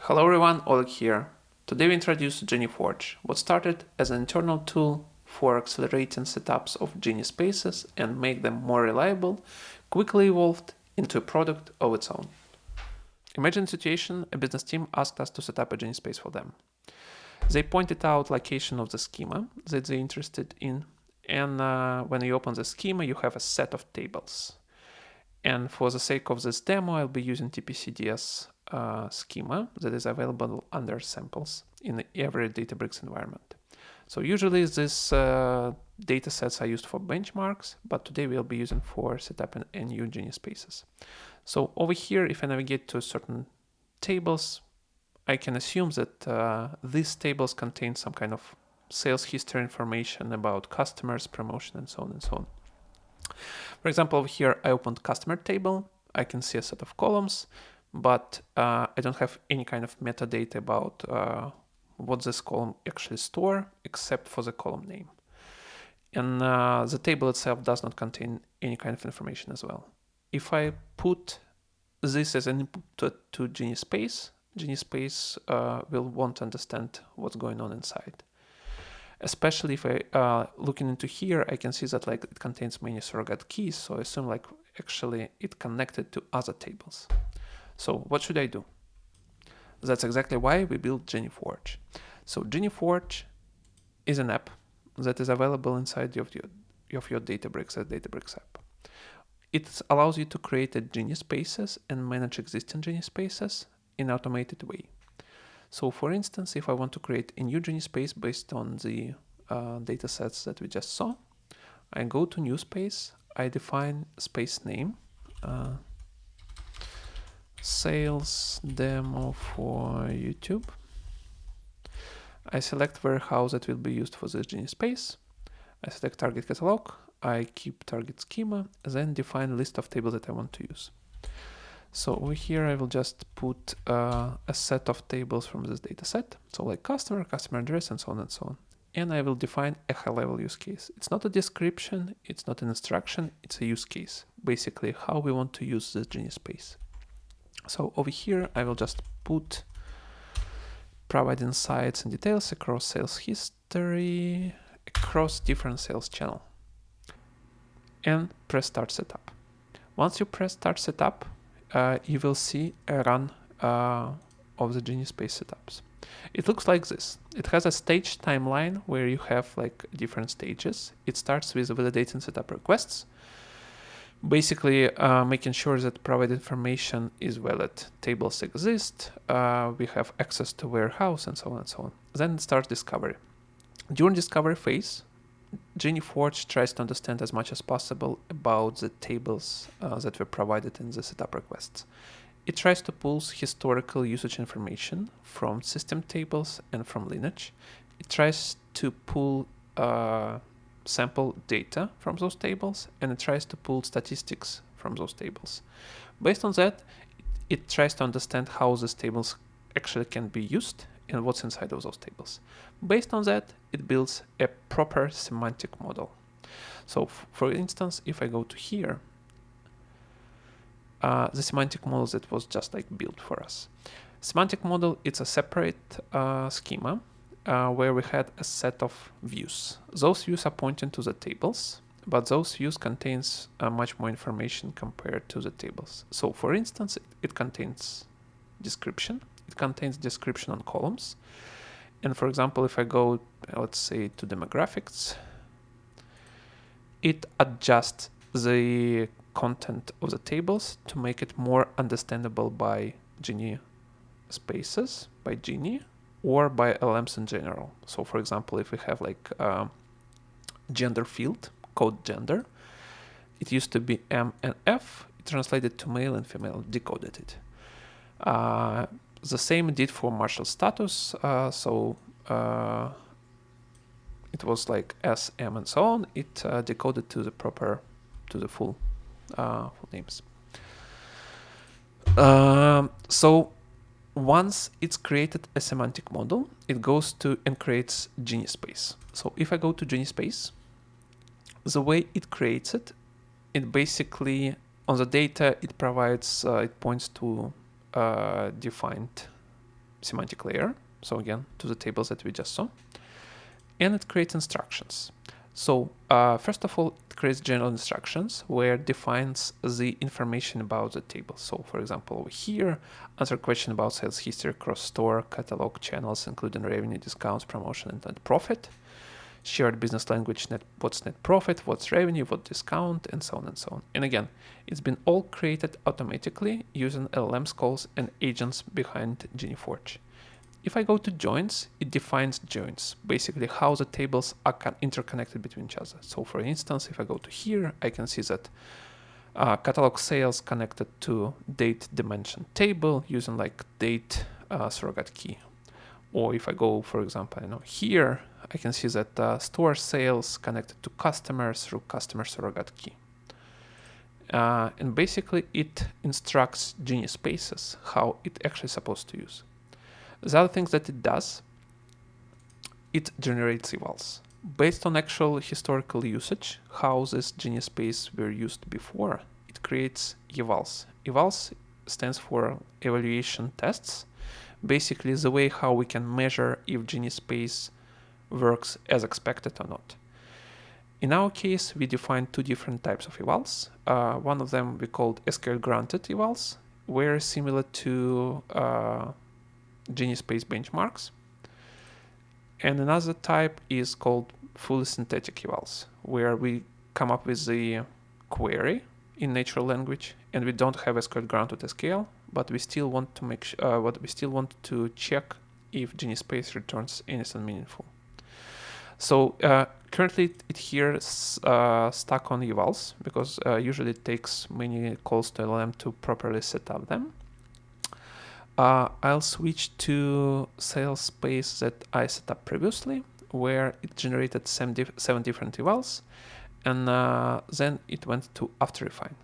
Hello everyone, Oleg here. Today we introduce Genie Forge, what started as an internal tool for accelerating setups of Genie Spaces and make them more reliable, quickly evolved into a product of its own. Imagine a situation, a business team asked us to set up a Genie Space for them. They pointed out location of the schema that they're interested in, and when you open the schema, you have a set of tables. And for the sake of this demo, I'll be using TPCDS schema that is available under samples in every Databricks environment. So usually these data sets are used for benchmarks, but today we'll be using for setuping a new Genie Spaces. So over here, if I navigate to certain tables, I can assume that these tables contain some kind of sales history information about customers, promotion, and so on and so on. For example, over here, I opened customer table. I can see a set of columns, but I don't have any kind of metadata about what this column actually store, except for the column name. And the table itself does not contain any kind of information as well. If I put this as an input to Genie Space, Genie Space will want to understand what's going on inside. Especially if I looking into here, I can see that like it contains many surrogate keys. So I assume like actually it connected to other tables. So what should I do? That's exactly why we built Genie Forge. So Genie Forge is an app that is available inside of your Databricks as Databricks app. It allows you to create a Genie Spaces and manage existing Genie Spaces in an automated way. So for instance, if I want to create a new Genie Space based on the data sets that we just saw, I go to new space, I define space name, sales demo for YouTube. I select warehouse that will be used for this Genie Space. I select target catalog, I keep target schema, then define list of tables that I want to use. So over here, I will just put a set of tables from this data set. So like customer address, and so on and so on. And I will define a high-level use case. It's not a description, it's not an instruction, it's a use case. Basically, how we want to use this Genie Space. So over here, I will just put provide insights and details across sales history, across different sales channel. And press Start Setup. Once you press Start Setup, you will see a run of the Genie Space setups. It looks like this. It has a stage timeline where you have like different stages. It starts with validating setup requests, basically making sure that provided information is valid. Tables exist, we have access to warehouse, and so on and so on. Then it starts discovery. During discovery phase, Genie Forge tries to understand as much as possible about the tables that were provided in the setup requests. It tries to pull historical usage information from system tables and from lineage. It tries to pull sample data from those tables, and it tries to pull statistics from those tables. Based on that, it tries to understand how these tables actually can be used and what's inside of those tables. Based on that, it builds a proper semantic model. So for instance, if I go to here, the semantic model that was just like built for us. Semantic model, it's a separate schema where we had a set of views. Those views are pointing to the tables, but those views contains much more information compared to the tables. So for instance, it contains description. It contains description on columns. And for example, if I go, let's say, to demographics, it adjusts the content of the tables to make it more understandable by Genie Spaces, by Genie, or by LLMs in general. So for example, if we have like gender field, code gender, it used to be M and F, it translated to male and female, decoded it. The same did for martial status, it was like S, M, and so on. It decoded to the full names. So once it's created a semantic model, it goes to and creates Genie Space. So if I go to Genie Space, the way it creates it, it basically on the data it provides, it points to defined semantic layer. So again, to the tables that we just saw. And it creates instructions. So first of all, it creates general instructions where it defines the information about the table. So for example, over here, answer question about sales history across store, catalog, channels, including revenue, discounts, promotion, and net profit. Shared business language, what's net profit, what's revenue, what discount, and so on and so on. And again, it's been all created automatically using LLMs calls and agents behind Genie Forge. If I go to joins, it defines joins, basically how the tables are interconnected between each other. So for instance, if I go to here, I can see that catalog sales connected to date dimension table using like date surrogate key. Or if I go, for example, here, I can see that store sales connected to customers through customer surrogate key. And basically it instructs Genie Spaces how it actually supposed to use. The other things that it does, it generates evals. Based on actual historical usage, how this Genie Space were used before, it creates evals. Evals stands for evaluation tests, basically the way how we can measure if Genie Space works as expected or not. In our case, we defined two different types of evals. One of them we called SQL granted evals, were similar to Genie Space benchmarks. And another type is called fully synthetic evals, where we come up with the query in natural language, and we don't have SQL granted SQL, but we still want to we still want to check if Genie Space returns anything meaningful. So currently it here is stuck on evals because usually it takes many calls to LLM to properly set up them. I'll switch to sales space that I set up previously, where it generated 7 different evals, and then it went to after refine.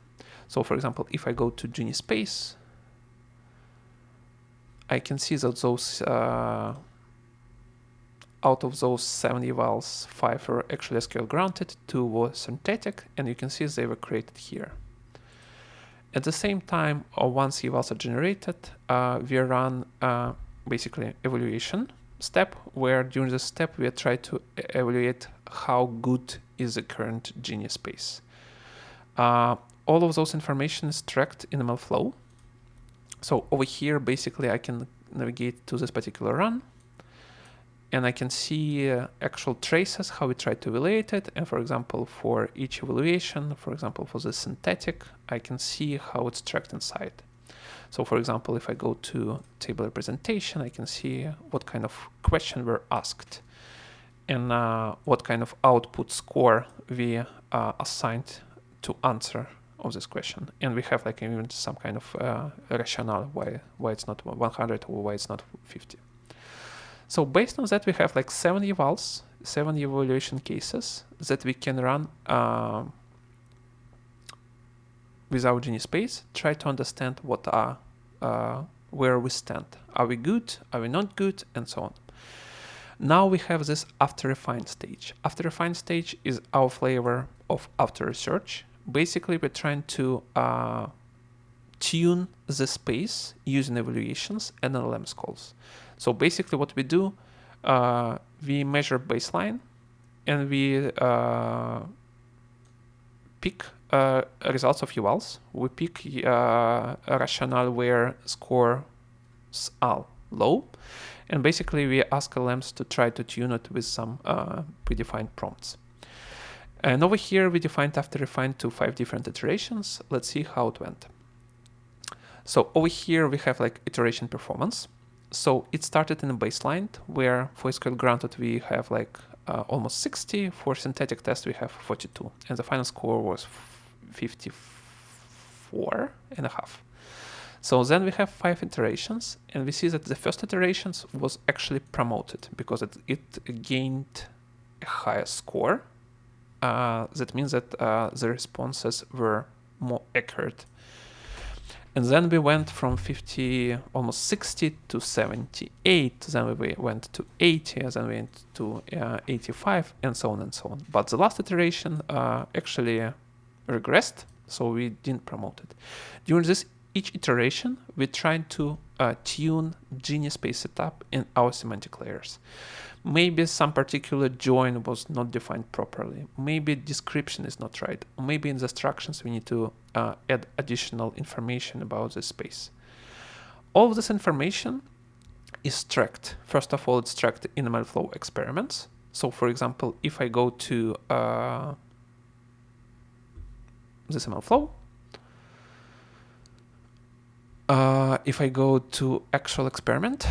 So for example, if I go to Genie Space, I can see that those out of those 7 evals, 5 were actually SQL granted, 2 were synthetic, and you can see they were created here. At the same time, once evals are generated, we run basically evaluation step, where during this step we try to evaluate how good is the current Genie Space. All of those information is tracked in MLflow. So over here, basically, I can navigate to this particular run, and I can see actual traces, how we try to evaluate it. And for example, for each evaluation, for example, for the synthetic, I can see how it's tracked inside. So for example, if I go to table representation, I can see what kind of question were asked and what kind of output score we assigned to answer of this question. And we have like even some kind of rationale why it's not 100 or why it's not 50. So based on that, we have like 7 evals, 7 evaluation cases that we can run with our Genie Space, try to understand what are, where we stand. Are we good? Are we not good? And so on. Now we have this after refine stage. After refine stage is our flavor of after research. Basically, we're trying to tune the space using evaluations and LLMs calls. So basically what we do, we measure baseline and we pick results of evals. We pick a rationale where scores are low. And basically we ask LLMs to try to tune it with some predefined prompts. And over here we defined after refine to 5 different iterations. Let's see how it went. So over here we have like iteration performance. So it started in a baseline where for SQL granted we have like almost 60, for synthetic test we have 42, and the final score was 54.5. So then we have 5 iterations, and we see that the first iterations was actually promoted because it gained a higher score. That means that the responses were more accurate. And then we went from 50, almost 60 to 78. Then we went to 80, then we went to 85, and so on and so on. But the last iteration actually regressed, so we didn't promote it. During this each iteration, we tried to tune Genie space setup in our semantic layers. Maybe some particular join was not defined properly. Maybe description is not right. Maybe in the instructions we need to add additional information about this space. All of this information is tracked. First of all, it's tracked in MLflow experiments. So for example, if I go to this MLflow, if I go to actual experiment,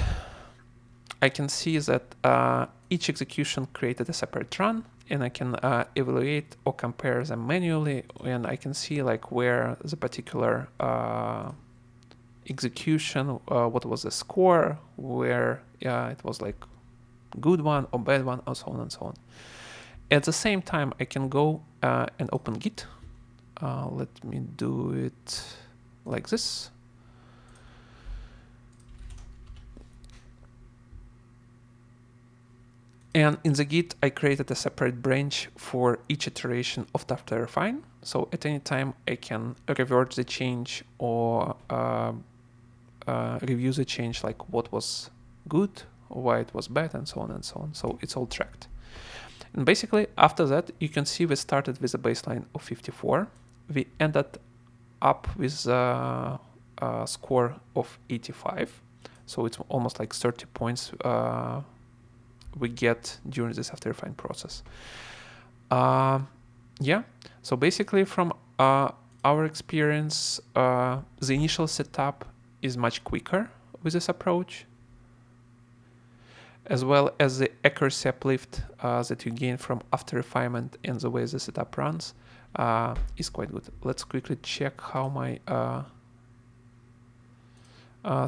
I can see that each execution created a separate run, and I can evaluate or compare them manually, and I can see like where the particular execution, what was the score, where it was like good one or bad one, and so on and so on. At the same time, I can go and open Git. Let me do it like this. And in the Git, I created a separate branch for each iteration of after refine. So at any time, I can revert the change or review the change, like what was good, or why it was bad, and so on and so on. So it's all tracked. And basically, after that, you can see we started with a baseline of 54. We ended up with a score of 85. So it's almost like 30 points we get during this after refine process. Yeah, so basically from our experience, the initial setup is much quicker with this approach, as well as the accuracy uplift that you gain from after refinement and the way the setup runs is quite good. Let's quickly check how my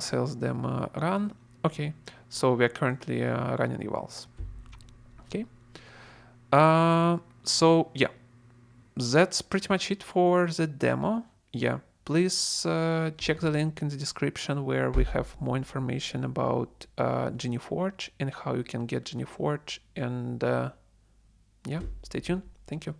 sales demo run. Okay, so we are currently running evals. Okay, so yeah, that's pretty much it for the demo. Yeah, please check the link in the description where we have more information about Genie Forge and how you can get Genie Forge. And yeah, stay tuned. Thank you.